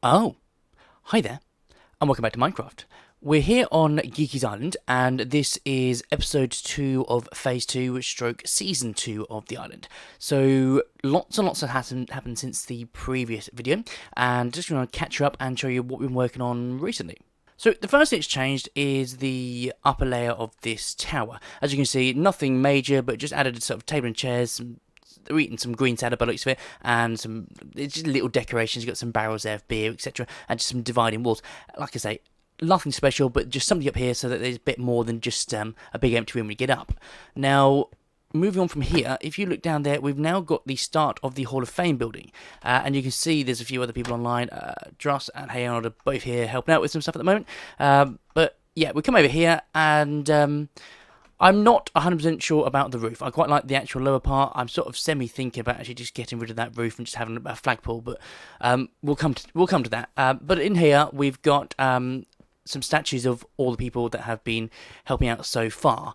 Oh, hi there, and welcome back to Minecraft. We're here on Geeky's Island, and this is episode 2 of Phase 2, stroke Season 2 of the island. So, lots and lots have happened since the previous video, and just going to catch you up and show you what we've been working on recently. So, the first thing that's changed is the upper layer of this tower. As you can see, nothing major, but just added a sort of table and chairs, they're eating some green salad by the looks of it, and some it's just little decorations. You've got some barrels there of beer, etc., and just some dividing walls. Like I say, nothing special, but just something up here so that there's a bit more than just a big empty room when you get up. Now, moving on from here, if you look down there, we've now got the start of the Hall of Fame building, and you can see there's a few other people online. Dross and Hey Arnold are both here helping out with some stuff at the moment. But yeah, we come over here and. I'm not 100% sure about the roof. I quite like the actual lower part. I'm sort of semi-thinking about actually just getting rid of that roof and just having a flagpole, but we'll come to that. But in here, we've got some statues of all the people that have been helping out so far.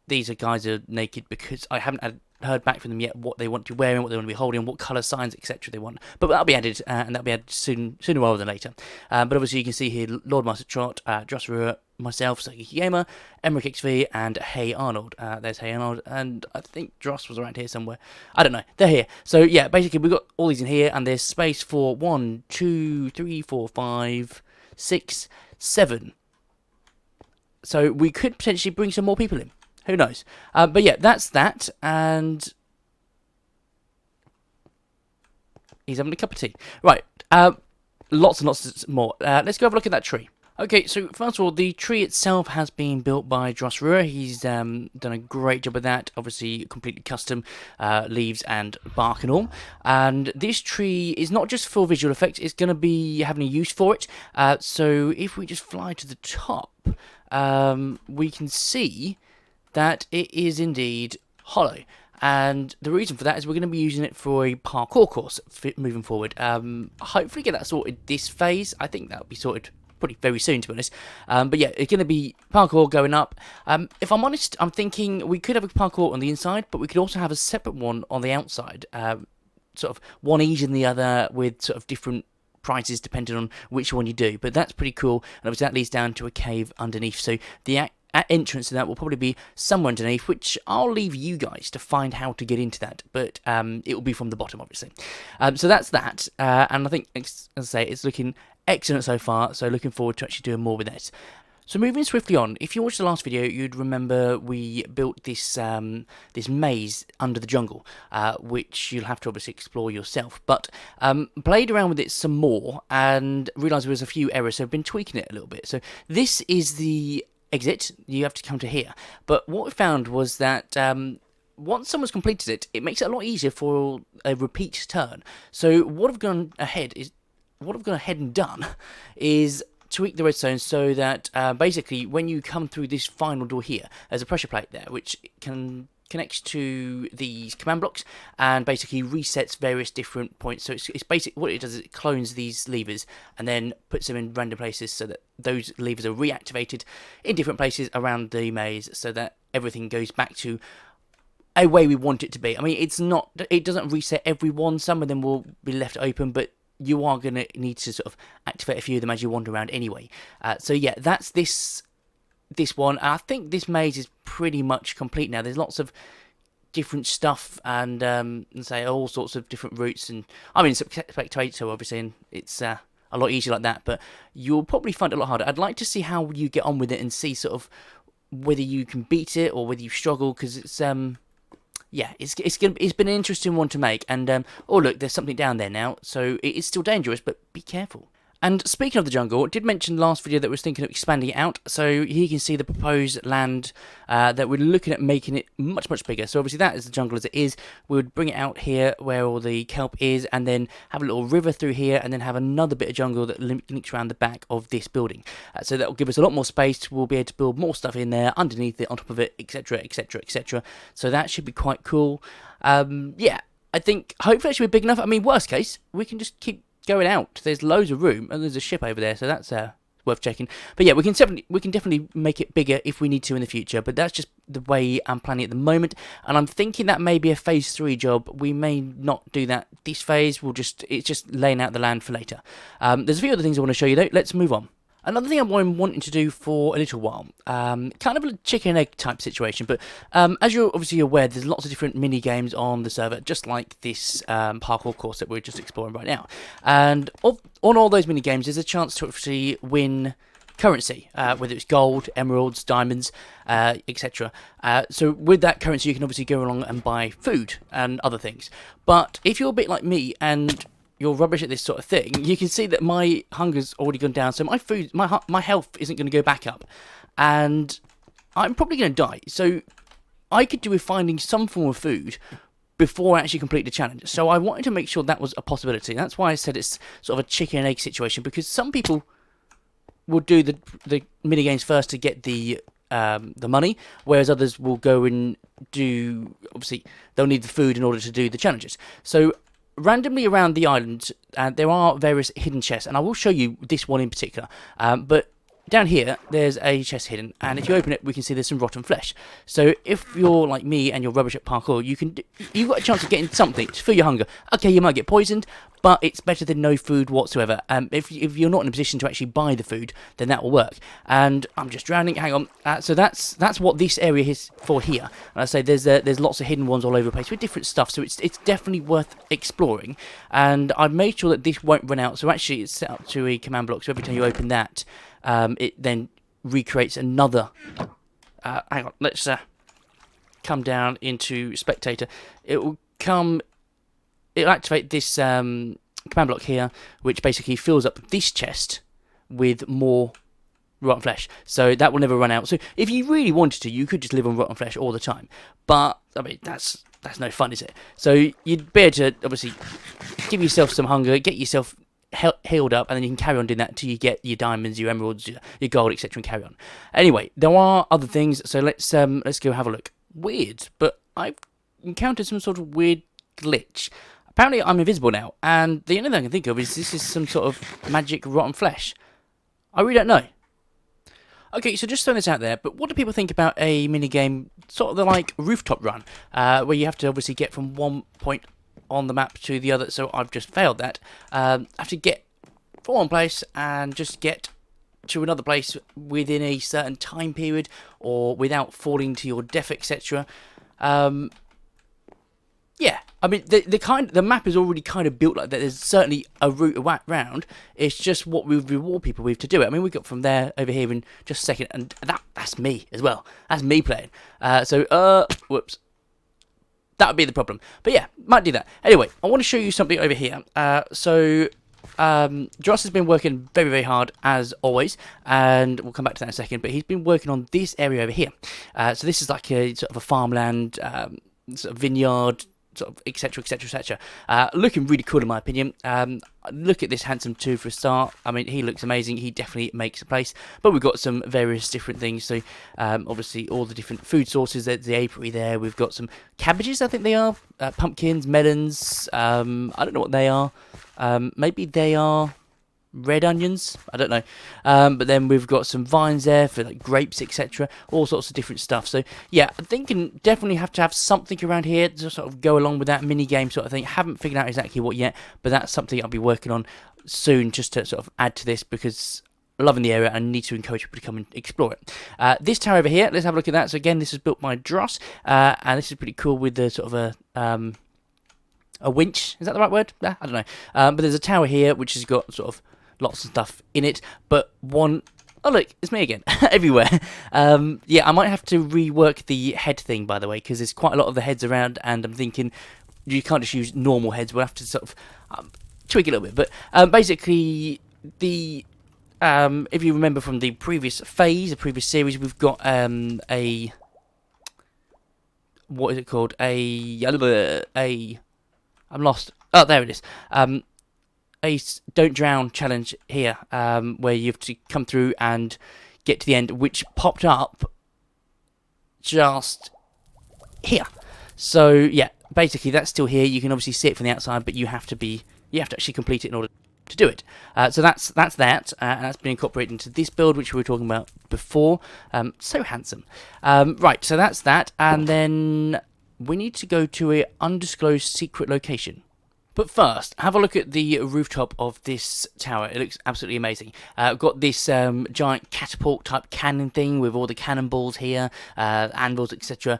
These guys are naked because I haven't heard back from them yet what they want to be wearing, what they want to be holding, what colour signs, etc. they want. But that'll be added, and that'll be added sooner rather than later. But obviously you can see here Lord Master Trot, Dross, myself, Geeky Gamer, Emmerich XV, and Hey Arnold. There's Hey Arnold, and I think Dross was around here somewhere. I don't know. They're here. So yeah, basically we've got all these in here, and there's space for 1, 2, 3, 4, 5, 6, 7. So we could potentially bring some more people in. Who knows? But yeah, that's that, and he's having a cup of tea. Right, lots and lots more. Let's go have a look at that tree. Okay, so first of all, the tree itself has been built by Dross. He's done a great job of that. Obviously, completely custom leaves and bark and all. And this tree is not just for visual effects; it's going to be having a use for it. So if we just fly to the top, we can see that it is indeed hollow. And the reason for that is we're going to be using it for a parkour course moving forward. Hopefully get that sorted this phase. I think that'll be sorted pretty very soon, to be honest. But yeah, it's going to be parkour going up. If I'm honest, I'm thinking we could have a parkour on the inside, but we could also have a separate one on the outside. Sort of one each and the other with sort of different prices depending on which one you do. But that's pretty cool. And obviously that leads down to a cave underneath. So the entrance to that will probably be somewhere underneath, which I'll leave you guys to find how to get into that, but it will be from the bottom, obviously. So that's that, and I think, as I say, it's looking excellent so far, so looking forward to actually doing more with it. So moving swiftly on, if you watched the last video, you'd remember we built this this maze under the jungle, which you'll have to obviously explore yourself. But played around with it some more and realised there was a few errors, so I've been tweaking it a little bit. So this is the exit. You have to come to here. But what we found was that once someone's completed it, it makes it a lot easier for a repeat turn. So what I've gone ahead and done is tweak the redstone so that basically when you come through this final door here, there's a pressure plate there which connects to these command blocks and basically resets various different points. So it's basically what it does is it clones these levers and then puts them in random places so that those levers are reactivated in different places around the maze so that everything goes back to a way we want it to be. I mean, it doesn't reset every one. Some of them will be left open, but you are going to need to sort of activate a few of them as you wander around anyway. So yeah, that's this one. I think this maze is pretty much complete now. There's lots of different stuff and say all sorts of different routes, and I mean spectator obviously, and it's a lot easier like that. But you'll probably find it a lot harder. I'd like to see how you get on with it and see sort of whether you can beat it or whether you struggle, because it's yeah, it's been an interesting one to make. And oh look, there's something down there now, so it is still dangerous, but be careful. And speaking of the jungle, I did mention last video that was thinking of expanding it out. So here you can see the proposed land that we're looking at making it much, much bigger. So obviously that is the jungle as it is. We would bring it out here where all the kelp is and then have a little river through here and then have another bit of jungle that links around the back of this building. So that will give us a lot more space. We'll be able to build more stuff in there, underneath it, on top of it, etc, etc, etc. So that should be quite cool. Yeah, I think hopefully it should be big enough. I mean, worst case, we can just keep going out. There's loads of room and there's a ship over there, so that's worth checking. But yeah, we can definitely make it bigger if we need to in the future. But that's just the way I'm planning at the moment, and I'm thinking that may be a phase 3 job. We may not do that this phase. It's just laying out the land for later. There's a few other things I want to show you though. Let's move on. Another thing I've been wanting to do for a little while, kind of a chicken and egg type situation, but as you're obviously aware, there's lots of different mini games on the server, just like this parkour course that we're just exploring right now. And on all those mini games, there's a chance to actually win currency, whether it's gold, emeralds, diamonds, etc. So with that currency, you can obviously go along and buy food and other things. But if you're a bit like me and you're rubbish at this sort of thing, you can see that my hunger's already gone down, so my health isn't going to go back up, and I'm probably going to die. So I could do with finding some form of food before I actually complete the challenge. So I wanted to make sure that was a possibility. That's why I said it's sort of a chicken and egg situation, because some people will do the mini games first to get the money, whereas others will go and do, obviously they'll need the food in order to do the challenges. So randomly around the island, there are various hidden chests, and I will show you this one in particular. But down here, there's a chest hidden, and if you open it, we can see there's some rotten flesh. So if you're like me and you're rubbish at parkour, you've got a chance of getting something to fill your hunger. Okay, you might get poisoned, but it's better than no food whatsoever. If you're not in a position to actually buy the food, then that will work. And I'm just drowning. Hang on. So that's what this area is for here. And I say there's lots of hidden ones all over the place with different stuff. So it's definitely worth exploring. And I've made sure that this won't run out. So actually, it's set up to a command block. So every time you open that, it then recreates another. Hang on. Let's come down into spectator. It'll activate this command block here, which basically fills up this chest with more rotten flesh. So that will never run out. So if you really wanted to, you could just live on rotten flesh all the time. But I mean, that's no fun, is it? So you'd be able to obviously give yourself some hunger, get yourself healed up, and then you can carry on doing that until you get your diamonds, your emeralds, your gold, etc., and carry on. Anyway, there are other things. So let's go have a look. Weird, but I've encountered some sort of weird glitch. Apparently I'm invisible now, and the only thing I can think of is this is some sort of magic rotten flesh. I really don't know. Okay, so just throwing this out there, but what do people think about a minigame, sort of the like rooftop run, where you have to obviously get from one point on the map to the other? So I've just failed that. Have to get from one place and just get to another place within a certain time period, or without falling to your death, etc. Yeah, I mean, the map is already kind of built like that. There's certainly a route around. It's just what we reward people with to do it. I mean, we got from there over here in just a second, and that's me as well. That's me playing. Whoops. That would be the problem. But yeah, might do that. Anyway, I want to show you something over here. Joss has been working very, very hard, as always, and we'll come back to that in a second, but he's been working on this area over here. So this is like a sort of a farmland, sort of vineyard, sort of etc, etc, etc. Looking really cool in my opinion. Look at this handsome too for a start. I mean, he looks amazing. He definitely makes a place. But we've got some various different things. So obviously all the different food sources. There's the apiary there. We've got some cabbages, I think they are, pumpkins, melons. I don't know what they are. Maybe they are red onions, I don't know. But then we've got some vines there for like grapes, etc. All sorts of different stuff. So yeah, I think definitely have to have something around here to sort of go along with that mini game sort of thing. Haven't figured out exactly what yet, but that's something I'll be working on soon, just to sort of add to this, because loving the area and need to encourage people to come and explore it. This tower over here, let's have a look at that. So again, this is built by Dross, and this is pretty cool with the sort of a winch. Is that the right word? I don't know. But there's a tower here which has got sort of lots of stuff in it, but one... Oh look, it's me again, everywhere. Yeah, I might have to rework the head thing, by the way, because there's quite a lot of the heads around, and I'm thinking you can't just use normal heads. We'll have to sort of tweak it a little bit. But basically, if you remember from the previous phase, the previous series, we've got a... What is it called? I'm lost. Oh, there it is. A don't drown challenge here, where you have to come through and get to the end, which popped up just here. So yeah, basically that's still here. You can obviously see it from the outside, but you have to actually complete it in order to do it. So that's that, and that's been incorporated into this build, which we were talking about before. So handsome. Right, so that's that, and then we need to go to a undisclosed secret location. But first, have a look at the rooftop of this tower. It looks absolutely amazing. Got this giant catapult type cannon thing with all the cannonballs here, anvils, etc.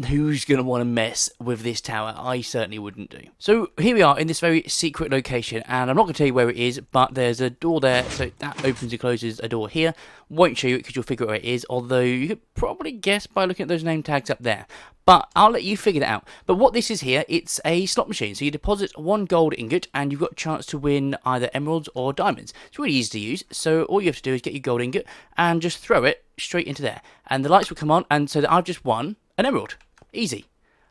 Who's going to want to mess with this tower? I certainly wouldn't do. So here we are in this very secret location, and I'm not going to tell you where it is, but there's a door there, so that opens and closes a door here. Won't show you it because you'll figure out where it is, although you could probably guess by looking at those name tags up there. But I'll let you figure that out. But what this is here, it's a slot machine. So you deposit 1 gold ingot and you've got a chance to win either emeralds or diamonds. It's really easy to use. So all you have to do is get your gold ingot and just throw it straight into there. And the lights will come on, and so that I've just won an emerald. Easy.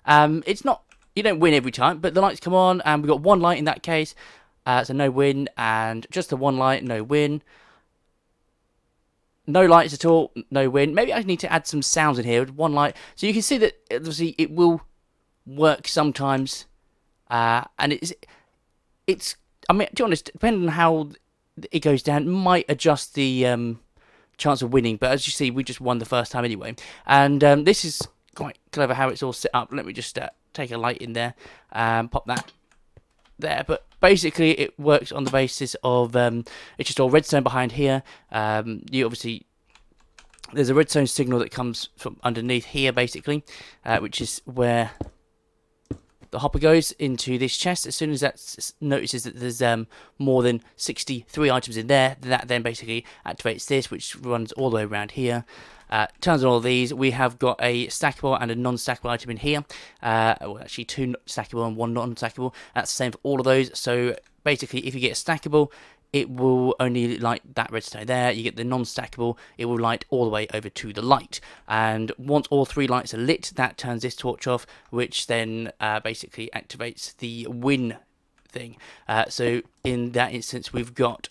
It's not, you don't win every time, but the lights come on and we've got 1 light in that case. So no win, and just the 1 light, no win. No lights at all, no win. Maybe I need to add some sounds in here with 1 light. So you can see that obviously it will work sometimes. And it's I mean, to be honest, depending on how it goes down, it might adjust the chance of winning. But as you see, we just won the first time anyway. And this is quite clever how it's all set up. Let me just take a light in there and pop that there. But basically it works on the basis of it's just all redstone behind here. You obviously, there's a redstone signal that comes from underneath here basically, which is where the hopper goes into this chest. As soon as that notices that there's more than 63 items in there, that then basically activates this, which runs all the way around here. Turns on all of these. We have got a stackable and a non-stackable item in here. Well, actually 2 stackable and 1 non-stackable. That's the same for all of those. So basically, if you get a stackable, it will only light that redstone there. You get the non-stackable, it will light all the way over to the light. And once all 3 lights are lit, that turns this torch off, which then basically activates the win thing. So in that instance, we've got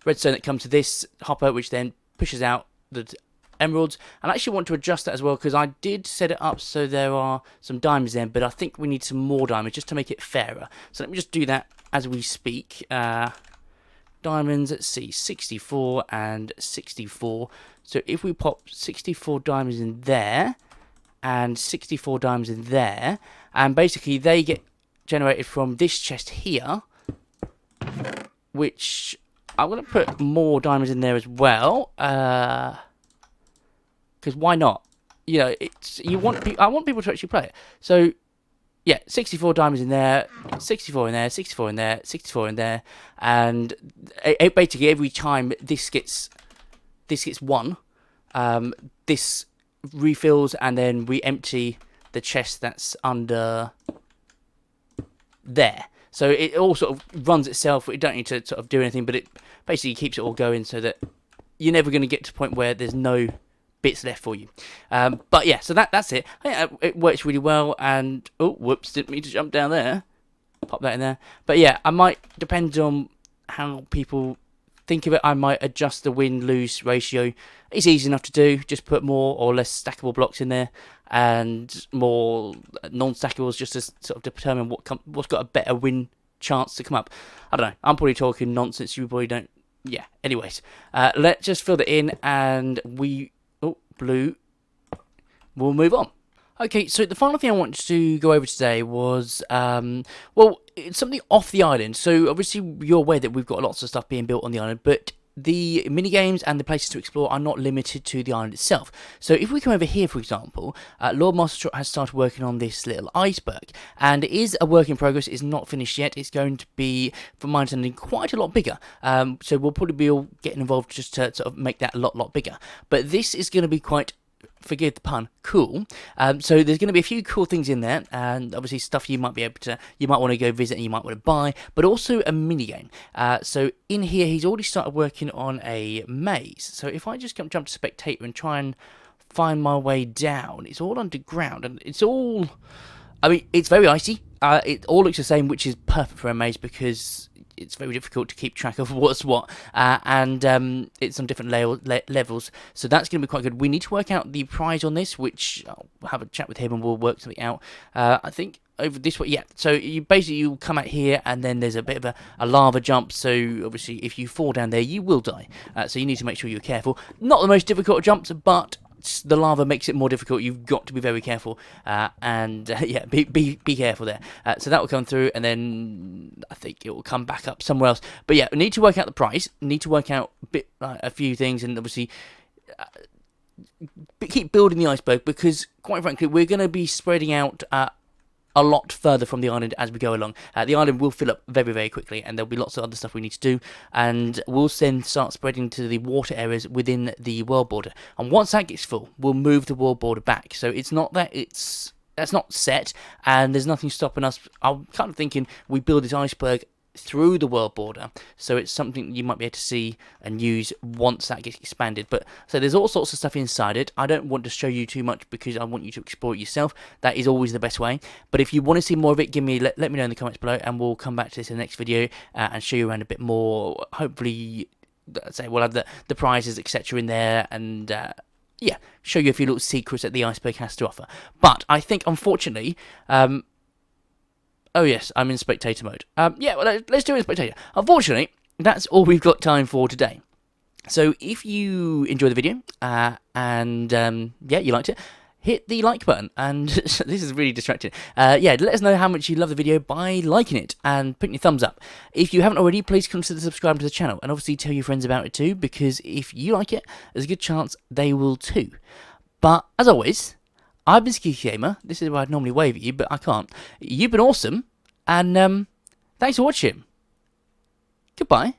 redstone that comes to this hopper, which then pushes out the emeralds. And I actually want to adjust that as well, because I did set it up so there are some diamonds there, but I think we need some more diamonds just to make it fairer. So let me just do that as we speak. Diamonds, let's see, 64 and 64. So if we pop 64 diamonds in there and 64 diamonds in there, and basically they get generated from this chest here, which I'm going to put more diamonds in there as well, because why not? You know, I want people to actually play it. So yeah, 64 diamonds in there, 64 in there, 64 in there, 64 in there, and basically every time this gets won, this refills, and then we empty the chest that's under there. So it all sort of runs itself. We don't need to sort of do anything, but it basically keeps it all going so that you're never going to get to a point where there's no bits left for you. But yeah, so that's it. I think it works really well. And oh, whoops, didn't mean to jump down there. Pop that in there. But yeah, I might, depend on how people think of it, I might adjust the win-lose ratio. It's easy enough to do. Just put more or less stackable blocks in there, and more non-stackables, just to sort of determine what's got a better win chance to come up. I don't know. I'm probably talking nonsense. You probably don't. Yeah. Anyways, let's just fill that in, and blue. We'll move on. Okay, so the final thing I wanted to go over today was, well, it's something off the island. So obviously you're aware that we've got lots of stuff being built on the island, but the mini-games and the places to explore are not limited to the island itself. So if we come over here, for example, Lord Master has started working on this little iceberg, and it is a work in progress. It's not finished yet. It's going to be, from my understanding, quite a lot bigger. So we'll probably be all getting involved just to sort of make that a lot bigger. But this is going to be quite, forgive the pun, cool. So there's going to be a few cool things in there, and obviously stuff you might want to go visit and you might want to buy, but also a mini game. So in here, he's already started working on a maze. So if I just jump to spectator and try and find my way down, it's all underground, and it's all, I mean, it's very icy. It all looks the same, which is perfect for a maze because it's very difficult to keep track of what's what, and it's on different levels, so that's going to be quite good. We need to work out the prize on this, which I'll have a chat with him and we'll work something out. I think over this way. Yeah, so you come out here, and then there's a bit of a lava jump. So obviously, if you fall down there, you will die. So you need to make sure you're careful. Not the most difficult jumps, but the lava makes it more difficult. You've got to be very careful, and yeah, be careful there. So that will come through, and then I think it will come back up somewhere else. But yeah, we need to work out the price. Need to work out a few things, and obviously keep building the iceberg, because quite frankly, we're going to be spreading out a lot further from the island as we go along. The island will fill up very, very quickly, and there'll be lots of other stuff we need to do, and we'll then start spreading to the water areas within the world border. And once that gets full, we'll move the world border back. So it's not that that's not set, and there's nothing stopping us. I'm kind of thinking we build this iceberg through the world border, so it's something you might be able to see and use once that gets expanded. But so there's all sorts of stuff inside it. I don't want to show you too much because I want you to explore it yourself. That is always the best way. But if you want to see more of it, let me know in the comments below, and we'll come back to this in the next video and show you around a bit more. Hopefully, say we'll have the prizes, etc. in there, and yeah, show you a few little secrets that the iceberg has to offer. But I think, unfortunately, oh yes, I'm in spectator mode. Yeah, well, let's do it in spectator. Unfortunately, that's all we've got time for today. So if you enjoyed the video, and yeah, you liked it, hit the like button. And this is really distracting. Yeah, let us know how much you love the video by liking it and putting your thumbs up. If you haven't already, please consider subscribing to the channel, and obviously tell your friends about it too, because if you like it, there's a good chance they will too. But as always, I've been Ski Gamer. This is where I'd normally wave at you, but I can't. You've been awesome, and thanks for watching. Goodbye.